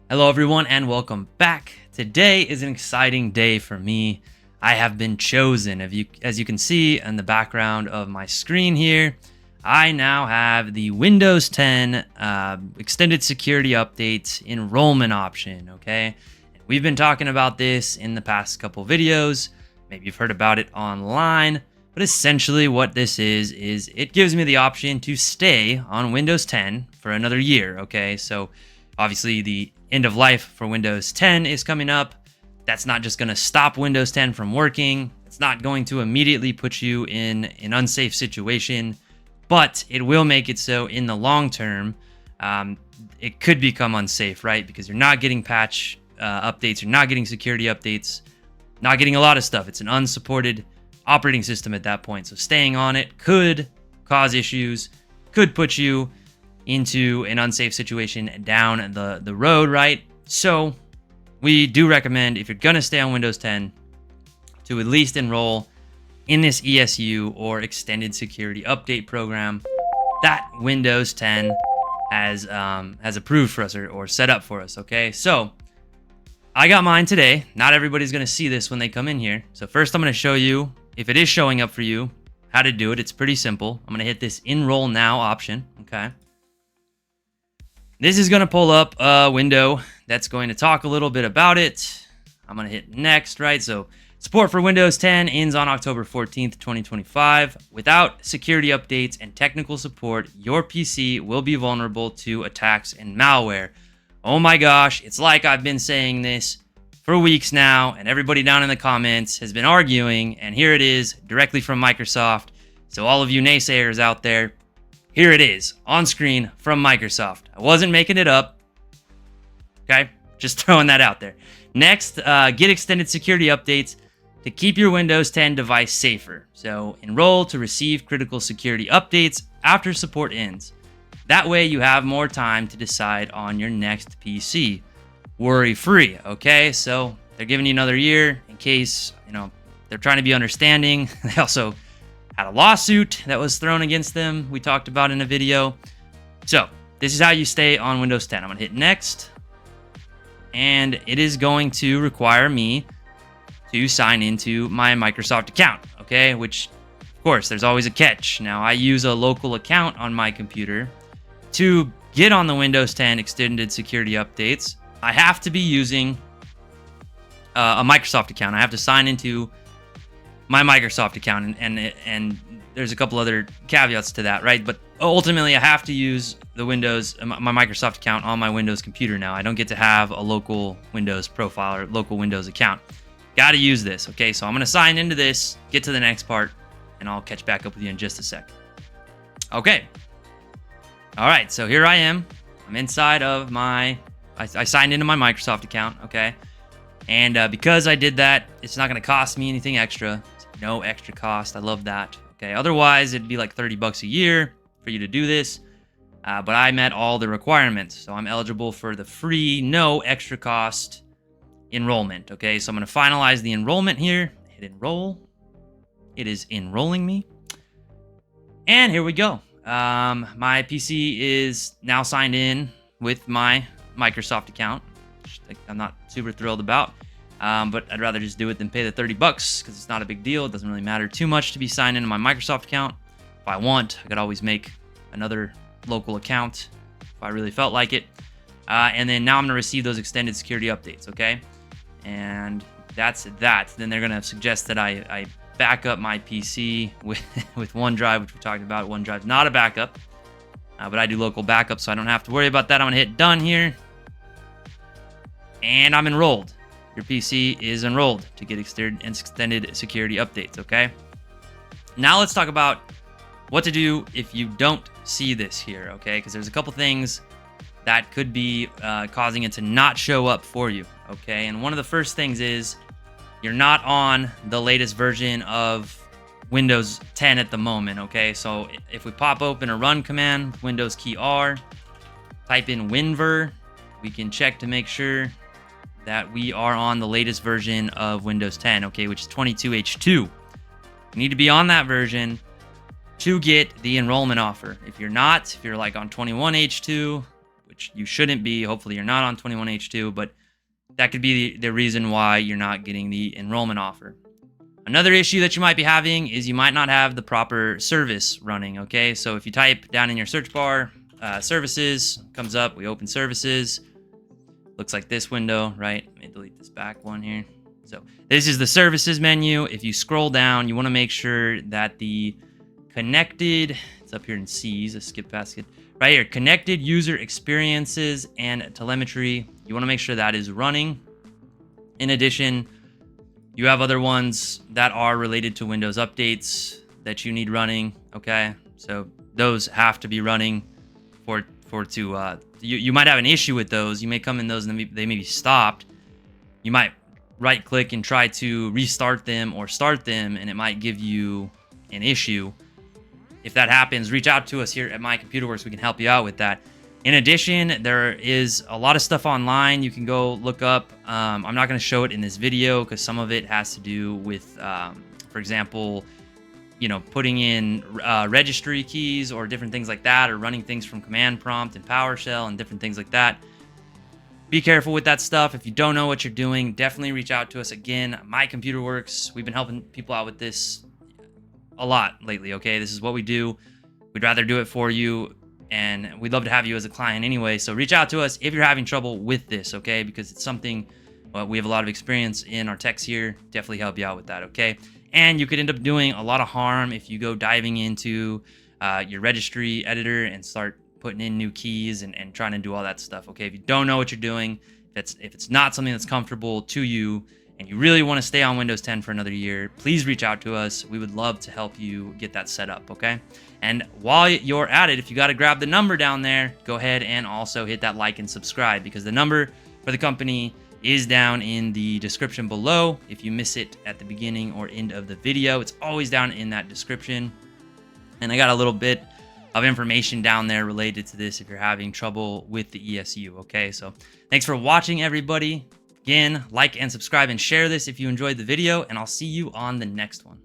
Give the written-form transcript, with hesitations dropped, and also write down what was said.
Hello everyone and welcome back. Today is an exciting day for me. I have been chosen. As you can see in the background of my screen here, I now have the Windows 10 extended security updates enrollment option, okay? We've been talking about this in the past couple videos. Maybe you've heard about it online, but essentially what this is it gives me the option to stay on Windows 10 for another year, okay? So obviously the end of life for Windows 10 is coming up. That's not just going to stop Windows 10 from working. It's not going to immediately put you in an unsafe situation, but it will make it so in the long term, it could become unsafe, right? Because you're not getting patch updates, you're not getting security updates, not getting a lot of stuff. It's an unsupported operating system at that point. So staying on it could cause issues, could put you into an unsafe situation down the road, right? So we do recommend, if you're gonna stay on Windows 10, to at least enroll in this ESU or extended security update program that Windows 10 has approved for us or set up for us, okay? So I got mine today. Not everybody's gonna see this when they come in here. So first I'm gonna show you, if it is showing up for you, how to do it. It's pretty simple. I'm gonna hit this Enroll Now option, okay? This is going to pull up a window that's going to talk a little bit about it. I'm going to hit next, right? So support for Windows 10 ends on October 14th, 2025. Without security updates and technical support, your PC will be vulnerable to attacks and malware. Oh my gosh, it's like I've been saying this for weeks now, and everybody down in the comments has been arguing, and here it is directly from Microsoft. So all of you naysayers out there, here it is, on screen from Microsoft. I wasn't making it up. Okay, just throwing that out there. Next, get extended security updates to keep your Windows 10 device safer. So enroll to receive critical security updates after support ends. That way you have more time to decide on your next PC. Worry-free, okay? So they're giving you another year in case, they're trying to be understanding. They also had a lawsuit that was thrown against them, we talked about in a video. So this is how you stay on Windows 10. I'm gonna hit next, and it is going to require me to sign into my Microsoft account, okay? Which, of course, there's always a catch. Now, I use a local account on my computer. To get on the Windows 10 extended security updates, I have to be using a Microsoft account. I have to sign into my Microsoft account, and there's a couple other caveats to that, right? But ultimately, I have to use the my Microsoft account on my Windows computer now. I don't get to have a local Windows profile or local Windows account. Got to use this, okay? So I'm going to sign into this, get to the next part, and I'll catch back up with you in just a sec. Okay. All right, so here I am. I'm inside of I signed into my Microsoft account, okay? And because I did that, it's not going to cost me anything extra. No extra cost. I love that. Okay. Otherwise, it'd be like $30 a year for you to do this. But I met all the requirements. So I'm eligible for the free, no extra cost enrollment. Okay. So I'm going to finalize the enrollment here. Hit enroll. It is enrolling me. And here we go. My PC is now signed in with my Microsoft account, which I'm not super thrilled about. But I'd rather just do it than pay the $30 because it's not a big deal. It doesn't really matter too much to be signed into my Microsoft account. If I want, I could always make another local account if I really felt like it. And then now I'm going to receive those extended security updates, okay? And that's that. Then they're going to suggest that I back up my PC with OneDrive, which we talked about. OneDrive's not a backup, but I do local backup, so I don't have to worry about that. I'm going to hit done here. And I'm enrolled. Your PC is enrolled to get extended security updates, okay? Now let's talk about what to do if you don't see this here, okay? Because there's a couple things that could be causing it to not show up for you, okay? And one of the first things is you're not on the latest version of Windows 10 at the moment, okay? So if we pop open a run command with Windows key R, type in WinVer, we can check to make sure that we are on the latest version of Windows 10, okay, which is 22H2. You need to be on that version to get the enrollment offer. If you're not, if you're like on 21H2, which you shouldn't be. Hopefully you're not on 21H2, but that could be the reason why you're not getting the enrollment offer. Another issue that you might be having is you might not have the proper service running, okay? So if you type down in your search bar, services, comes up, we open services, looks like this window, right? Let me delete this back one here. So this is the services menu. If you scroll down, you wanna make sure that the connected, it's up here in C's, a skip past it, right here, connected user experiences and telemetry. You wanna make sure that is running. In addition, you have other ones that are related to Windows updates that you need running, okay? So those have to be running you might have an issue with those. You may come in those and they may be stopped. You might right click and try to restart them or start them, and it might give you an issue. If that happens, reach out to us here at My Computer Works. We can help you out with that. In addition, there is a lot of stuff online you can go look up. I'm not going to show it in this video because some of it has to do with, for example, putting in registry keys or different things like that, or running things from command prompt and PowerShell and different things like that. Be careful with that stuff. If you don't know what you're doing, definitely reach out to us. Again, My Computer Works. We've been helping people out with this a lot lately, okay? This is what we do. We'd rather do it for you, and we'd love to have you as a client anyway. So reach out to us if you're having trouble with this, okay? Because it's something we have a lot of experience in. Our techs here definitely help you out with that, okay? And you could end up doing a lot of harm if you go diving into your registry editor and start putting in new keys and trying to do all that stuff, okay? If you don't know what you're doing, if it's not something that's comfortable to you, and you really want to stay on Windows 10 for another year, please reach out to us. We would love to help you get that set up, okay? And while you're at it, if you got to grab the number down there, go ahead and also hit that like and subscribe, because the number for the company is down in the description below. If you miss it at the beginning or end of the video, it's always down in that description. And I got a little bit of information down there related to this if you're having trouble with the ESU, okay? So thanks for watching, everybody. Again, like and subscribe and share this if you enjoyed the video, and I'll see you on the next one.